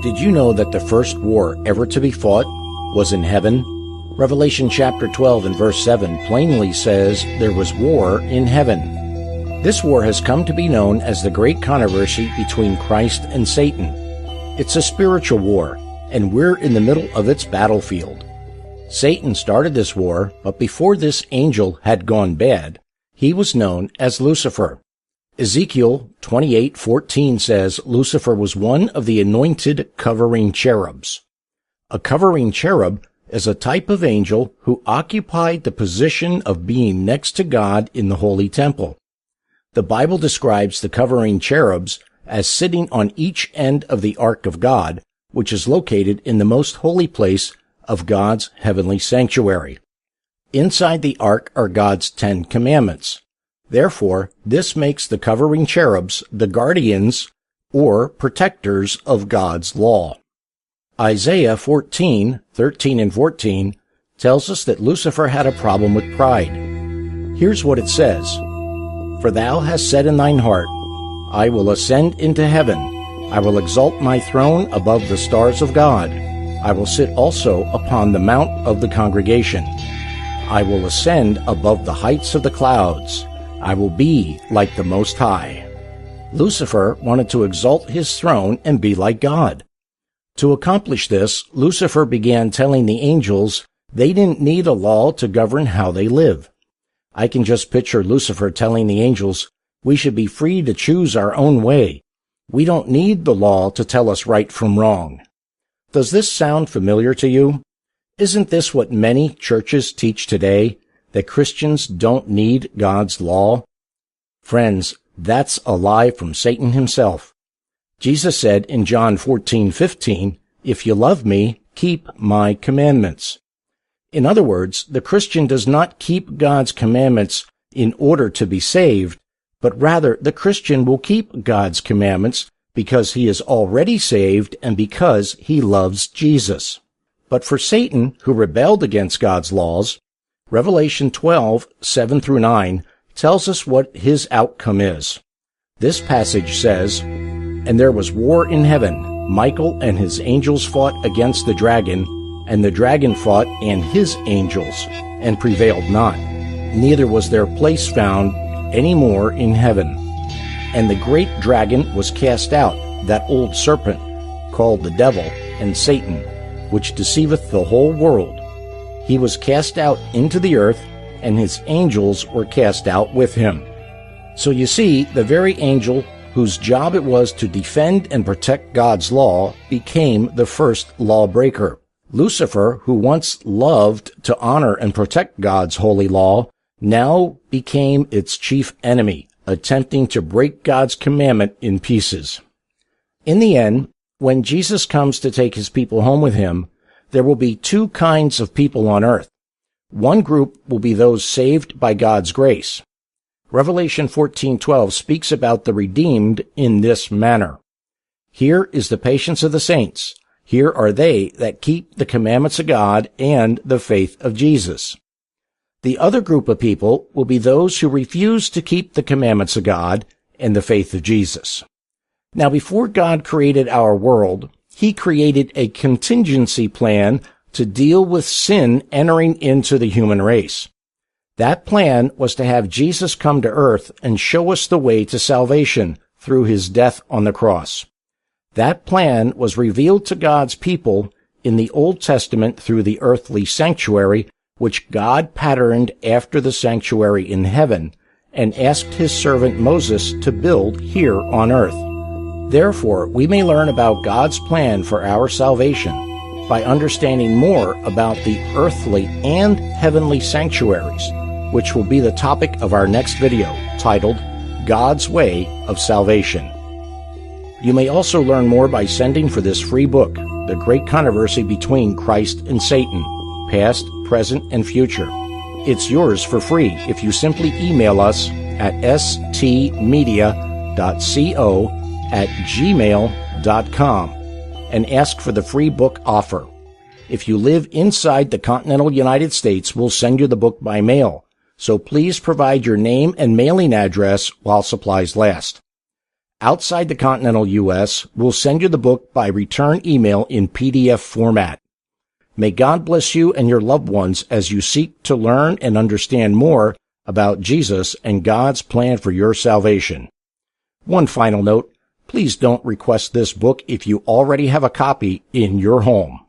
Did you know that the first war ever to be fought was in heaven? Revelation chapter 12 and verse 7 plainly says there was war in heaven. This war has come to be known as the great controversy between Christ and Satan. It's a spiritual war, and we're in the middle of its battlefield. Satan started this war, but before this angel had gone bad, he was known as Lucifer. Ezekiel 28:14 says Lucifer was one of the anointed covering cherubs. A covering cherub is a type of angel who occupied the position of being next to God in the holy temple. The Bible describes the covering cherubs as sitting on each end of the ark of God, which is located in the most holy place of God's heavenly sanctuary. Inside the ark are God's 10 commandments. Therefore, this makes the covering cherubs the guardians or protectors of God's law. Isaiah 14:13 and 14 tells us that Lucifer had a problem with pride. Here's what it says: "For thou hast said in thine heart, I will ascend into heaven. I will exalt my throne above the stars of God. I will sit also upon the mount of the congregation. I will ascend above the heights of the clouds. I will be like the Most High." Lucifer wanted to exalt his throne and be like God. To accomplish this, Lucifer began telling the angels they didn't need a law to govern how they live. I can just picture Lucifer telling the angels we should be free to choose our own way. We don't need the law to tell us right from wrong. Does this sound familiar to you? Isn't this what many churches teach today, that Christians don't need God's law? Friends, that's a lie from Satan himself. Jesus said in John 14:15, "If you love me, keep my commandments." In other words, the Christian does not keep God's commandments in order to be saved, but rather the Christian will keep God's commandments because he is already saved and because he loves Jesus. But for Satan, who rebelled against God's laws, Revelation 12:7-9 tells us what his outcome is. This passage says, "And there was war in heaven. Michael and his angels fought against the dragon, and the dragon fought and his angels, and prevailed not. Neither was their place found any more in heaven. And the great dragon was cast out, that old serpent, called the devil and Satan, which deceiveth the whole world. He was cast out into the earth, and his angels were cast out with him." So you see, the very angel whose job it was to defend and protect God's law became the first lawbreaker. Lucifer, who once loved to honor and protect God's holy law, now became its chief enemy, attempting to break God's commandment in pieces. In the end, when Jesus comes to take his people home with him, there will be two kinds of people on earth. One group will be those saved by God's grace. Revelation 14:12 speaks about the redeemed in this manner. "Here is the patience of the saints. Here are they that keep the commandments of God and the faith of Jesus." The other group of people will be those who refuse to keep the commandments of God and the faith of Jesus. Now, before God created our world, he created a contingency plan to deal with sin entering into the human race. That plan was to have Jesus come to earth and show us the way to salvation through his death on the cross. That plan was revealed to God's people in the Old Testament through the earthly sanctuary, which God patterned after the sanctuary in heaven and asked his servant Moses to build here on earth. Therefore, we may learn about God's plan for our salvation by understanding more about the earthly and heavenly sanctuaries, which will be the topic of our next video, titled God's Way of Salvation. You may also learn more by sending for this free book, The Great Controversy Between Christ and Satan, Past, Present, and Future. It's yours for free if you simply email us at stmedia.co@gmail.com and ask for the free book offer. If you live inside the continental United States, we'll send you the book by mail. So please provide your name and mailing address while supplies last. outside the continental U.S., we'll send you the book by return email in PDF format. May God bless you and your loved ones as you seek to learn and understand more about Jesus and God's plan for your salvation. One final note, please don't request this book if you already have a copy in your home.